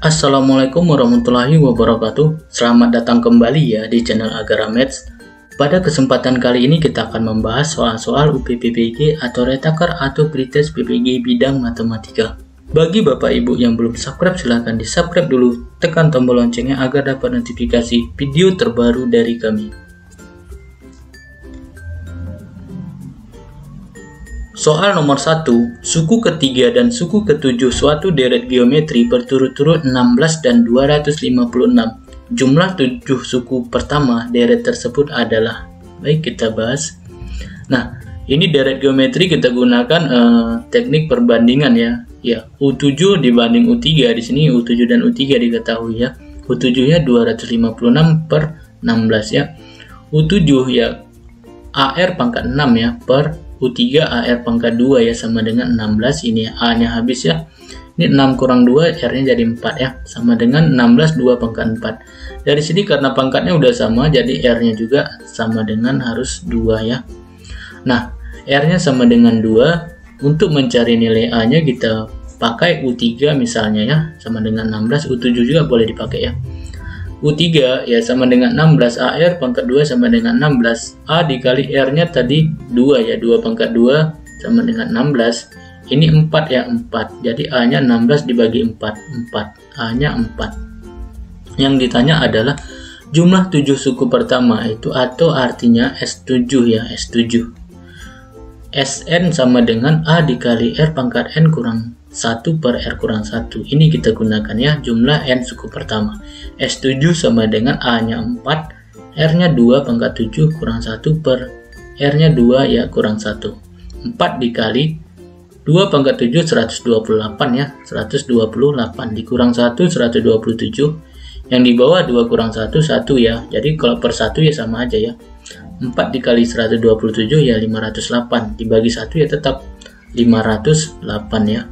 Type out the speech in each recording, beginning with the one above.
Assalamualaikum warahmatullahi wabarakatuh. Selamat datang kembali ya di channel Agara Maths. Pada kesempatan kali ini kita akan membahas soal-soal UPPPG atau retaker atau pretest PPG bidang matematika. Bagi Bapak Ibu yang belum subscribe, silahkan di subscribe dulu, tekan tombol loncengnya agar dapat notifikasi video terbaru dari kami. Soal nomor 1, suku ketiga dan suku ketujuh suatu deret geometri berturut-turut 16 dan 256. Jumlah 7 suku pertama deret tersebut adalah. Baik, kita bahas. Nah, ini deret geometri kita gunakan teknik perbandingan ya. Ya, U7 dibanding U3. Di sini U7 dan U3 diketahui ya. U7-nya 256 per 16 ya. U7 ya AR pangkat 6 ya per U3 AR pangkat 2 ya, sama dengan 16. Ini A-nya habis ya. Ini 6 kurang 2, R-nya jadi 4 ya, sama dengan 16 2 pangkat 4. Dari sini karena pangkatnya udah sama, jadi R-nya juga sama dengan harus 2 ya. Nah, R-nya sama dengan 2. Untuk mencari nilai A-nya kita pakai U3 misalnya ya, sama dengan 16. U7 juga boleh dipakai ya. U3 ya sama dengan 16, AR pangkat 2 sama dengan 16, A dikali R nya tadi 2 ya, 2 pangkat 2 sama dengan 16, ini 4 ya, 4, jadi A nya 16 dibagi 4, 4, A nya 4. Yang ditanya adalah jumlah 7 suku pertama itu, atau artinya S7 ya, S7. Sn sama dengan A dikali R pangkat N kurang 1 per R kurang 1. Ini kita gunakan ya, jumlah N suku pertama. S7 sama dengan A-nya 4, R-nya 2 pangkat 7 kurang 1 per R-nya 2 ya kurang 1. 4 dikali 2 pangkat 7, 128 ya, 128 dikurang 1, 127. Yang di bawah 2 kurang 1, 1 ya. Jadi kalau per 1 ya sama aja ya. 4 dikali 127 ya 508, dibagi 1 ya tetap 508 ya.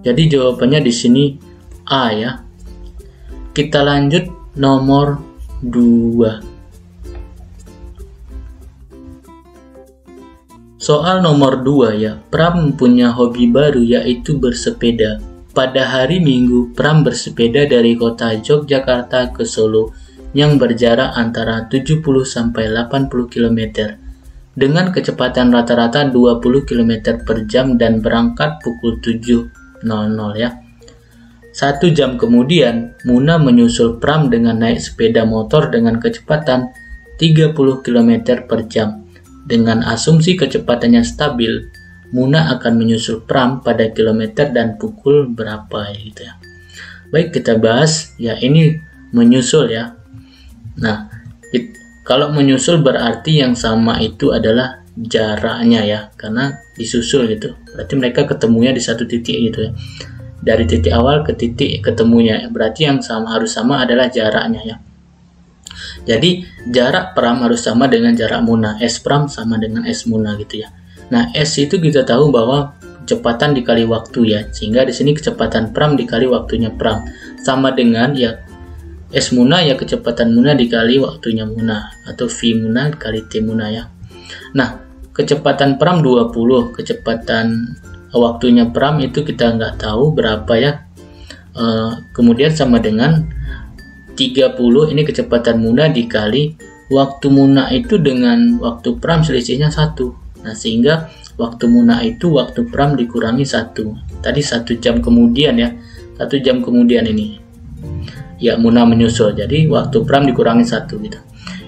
Jadi jawabannya di sini A ya. Kita lanjut nomor 2. Soal nomor 2 ya. Pram punya hobi baru yaitu bersepeda. Pada hari Minggu, Pram bersepeda dari kota Yogyakarta ke Solo yang berjarak antara 70 sampai 80 km dengan kecepatan rata-rata 20 km per jam dan berangkat pukul 7.00 ya. 1 jam kemudian, Muna menyusul Pram dengan naik sepeda motor dengan kecepatan 30 km per jam. Dengan asumsi kecepatannya stabil, Muna akan menyusul Pram pada kilometer dan pukul berapa gitu ya. Baik, kita bahas ya, ini menyusul ya. Nah, kalau menyusul berarti yang sama itu adalah jaraknya ya, karena disusul gitu. Berarti mereka ketemunya di satu titik gitu ya. Dari titik awal ke titik ketemunya, berarti yang harus sama adalah jaraknya ya. Jadi jarak Pram harus sama dengan jarak Muna. S Pram sama dengan S Muna gitu ya. Nah, S itu kita tahu bahwa kecepatan dikali waktu ya. Sehingga di sini kecepatan Pram dikali waktunya Pram sama dengan ya S Muna ya kecepatan Muna dikali waktunya Muna, atau V Muna kali T Muna ya. Nah, kecepatan Pram 20, kecepatan waktunya Pram itu kita nggak tahu berapa ya. Kemudian sama dengan 30, ini kecepatan Muna dikali waktu Muna itu dengan waktu Pram selisihnya 1. Nah, sehingga waktu Muna itu waktu Pram dikurangi 1. Tadi 1 jam kemudian ya. 1 jam kemudian ini. Ya, Muna menyusul. Jadi waktu Pram dikurangi 1 gitu.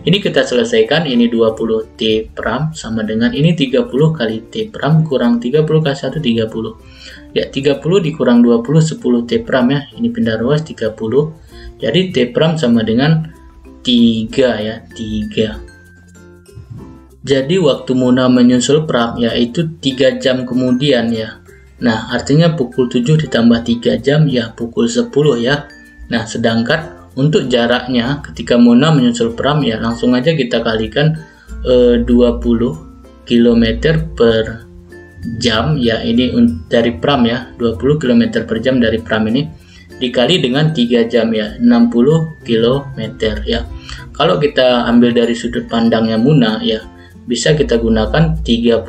Ini kita selesaikan, ini 20 T Pram sama dengan ini 30 kali T Pram kurang 30 kali 1 30. Ya, 30 dikurang 20 10 T Pram ya. Ini pindah ruas 30. Jadi T Pram sama dengan 3 ya, 3. Jadi waktu Muna menyusul Pram yaitu 3 jam kemudian ya. Nah, artinya pukul 7 ditambah 3 jam ya pukul 10 ya. Nah, sedangkan untuk jaraknya ketika Muna menyusul Pram ya langsung aja kita kalikan 20 km per jam ya, ini dari Pram ya, 20 km per jam dari Pram ini dikali dengan 3 jam ya, 60 km ya. Kalau kita ambil dari sudut pandangnya Muna ya, bisa kita gunakan 30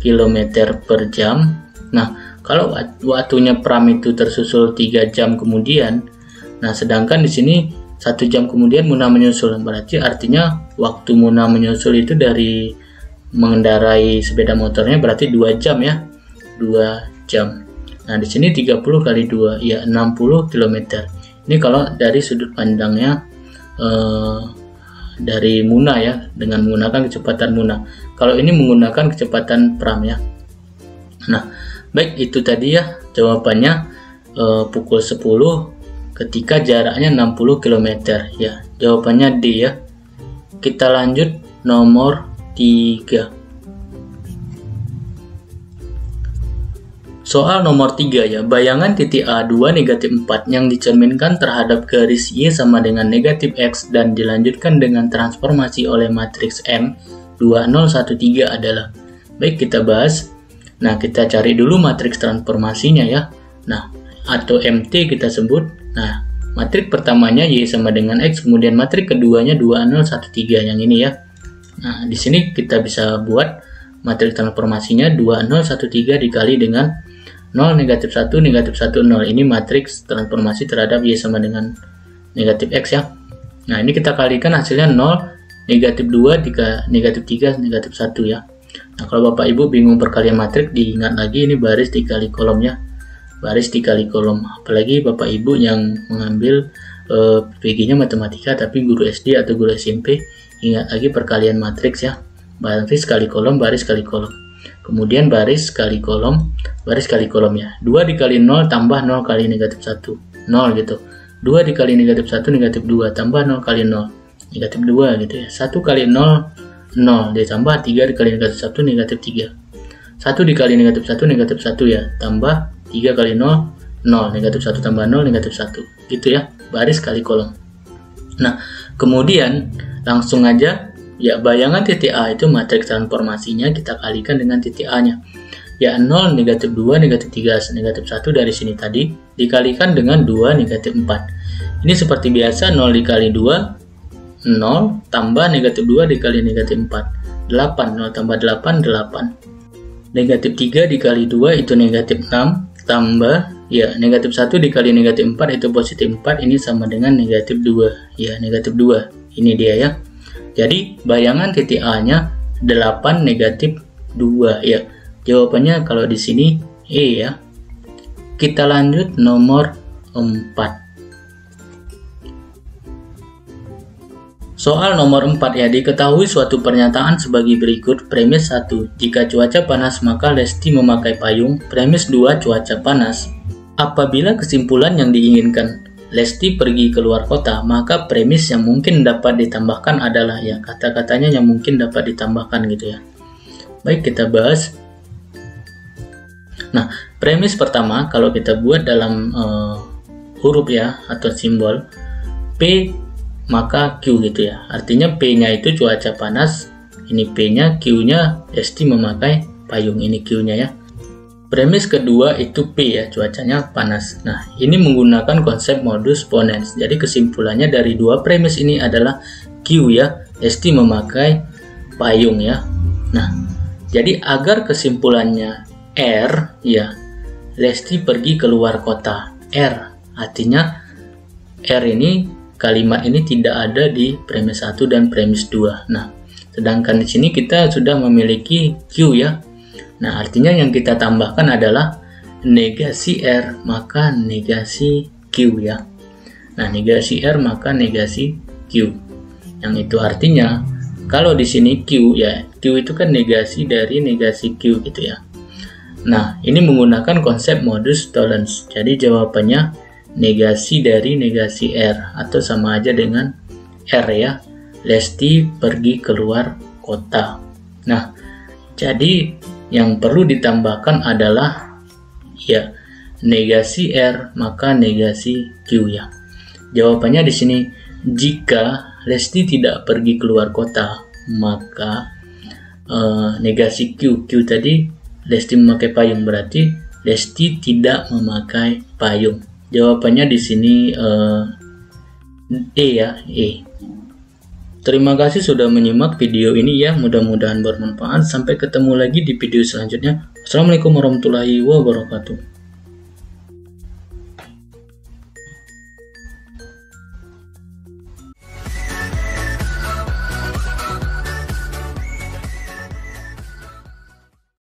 km per jam. Nah, Kalau waktunya Pram itu tersusul 3 jam kemudian, nah sedangkan di sini 1 jam kemudian Muna menyusul, berarti artinya waktu Muna menyusul itu dari mengendarai sepeda motornya berarti 2 jam ya, 2 jam. Nah di sini 30 kali 2 ya 60 km. Ini kalau dari sudut pandangnya dari Muna ya, dengan menggunakan kecepatan Muna. Kalau ini menggunakan kecepatan Pram ya. Nah baik, itu tadi ya jawabannya pukul 10 ketika jaraknya 60 km ya. Jawabannya D ya. Kita lanjut nomor 3. Soal nomor 3 ya. Bayangan titik A2 negatif 4 yang dicerminkan terhadap garis Y sama dengan negatif X dan dilanjutkan dengan transformasi oleh matriks M 2013 adalah. Baik, kita bahas. Nah, kita cari dulu matriks transformasinya ya. Nah, atau MT kita sebut. Nah, matriks pertamanya Y sama dengan X, kemudian matriks keduanya 2013 yang ini ya. Nah, di sini kita bisa buat matriks transformasinya 2013 dikali dengan 0, negatif 1, negatif 1, 0. Ini matriks transformasi terhadap Y sama dengan negatif X ya. Nah, ini kita kalikan hasilnya 0, negatif 2, negatif 3, negatif 1 ya. Nah, kalau Bapak Ibu bingung perkalian matriks, diingat lagi ini baris dikali kolom ya. Baris dikali kolom. Apalagi Bapak Ibu yang mengambil PG-nya matematika tapi guru SD atau guru SMP, ingat lagi perkalian matriks ya. Baris kali kolom, baris kali kolom. Kemudian baris kali kolom ya. 2 dikali 0 tambah 0 kali negatif 1. 0 gitu. 2 dikali negatif 1 negatif 2 tambah 0 kali 0. Negatif 2 gitu ya. 1 kali 0 0 ditambah 3 dikali negatif 1 negatif 3. 1 dikali negatif 1 negatif 1 ya, tambah 3 kali 0 0, negatif 1 tambah 0 negatif 1 gitu ya, baris kali kolom. Nah kemudian langsung aja ya, bayangan titik A itu matriks transformasinya kita kalikan dengan titik A nya ya, 0, negatif 2, negatif 3, negatif 1 dari sini tadi dikalikan dengan 2, negatif 4. Ini seperti biasa, 0 dikali 2 0 tambah negatif 2 dikali negatif 4 8, 0 tambah 8 8. Negatif 3 dikali 2 itu negatif 6 tambah ya negatif 1 dikali negatif 4 itu positif 4, ini sama dengan negatif 2 ya, negatif 2 ini dia ya. Jadi bayangan titik A nya 8 negatif 2 ya. Jawabannya kalau di sini E ya. Kita lanjut nomor 4. Soal nomor 4 ya, diketahui suatu pernyataan sebagai berikut. Premis 1, jika cuaca panas maka Lesti memakai payung. Premis 2, cuaca panas. Apabila kesimpulan yang diinginkan Lesti pergi keluar kota, maka premis yang mungkin dapat ditambahkan adalah ya, kata-katanya yang mungkin dapat ditambahkan gitu ya. Baik, kita bahas. Nah, premis pertama kalau kita buat dalam huruf ya atau simbol P maka Q gitu ya. Artinya P-nya itu cuaca panas, ini P-nya, Q-nya Lesti memakai payung, ini Q-nya ya. Premis kedua itu P ya, cuacanya panas. Nah, ini menggunakan konsep modus ponens. Jadi kesimpulannya dari dua premis ini adalah Q ya, Lesti memakai payung ya. Nah, jadi agar kesimpulannya R ya, Lesti pergi keluar kota. R artinya R ini, kalimat ini tidak ada di premis 1 dan premis 2. Nah, sedangkan di sini kita sudah memiliki Q ya. Nah, artinya yang kita tambahkan adalah negasi R maka negasi Q ya. Nah, negasi R maka negasi Q. Yang itu artinya kalau di sini Q ya, Q itu kan negasi dari negasi Q gitu ya. Nah, ini menggunakan konsep modus tollens. Jadi jawabannya negasi dari negasi R atau sama aja dengan R ya. Lesti pergi keluar kota. Nah, jadi yang perlu ditambahkan adalah ya negasi R maka negasi Q ya. Jawabannya di sini jika Lesti tidak pergi keluar kota maka negasi Q. Q tadi Lesti memakai payung, berarti Lesti tidak memakai payung. Jawabannya di sini E ya, E. Terima kasih sudah menyimak video ini ya, mudah-mudahan bermanfaat. Sampai ketemu lagi di video selanjutnya. Assalamualaikum warahmatullahi wabarakatuh.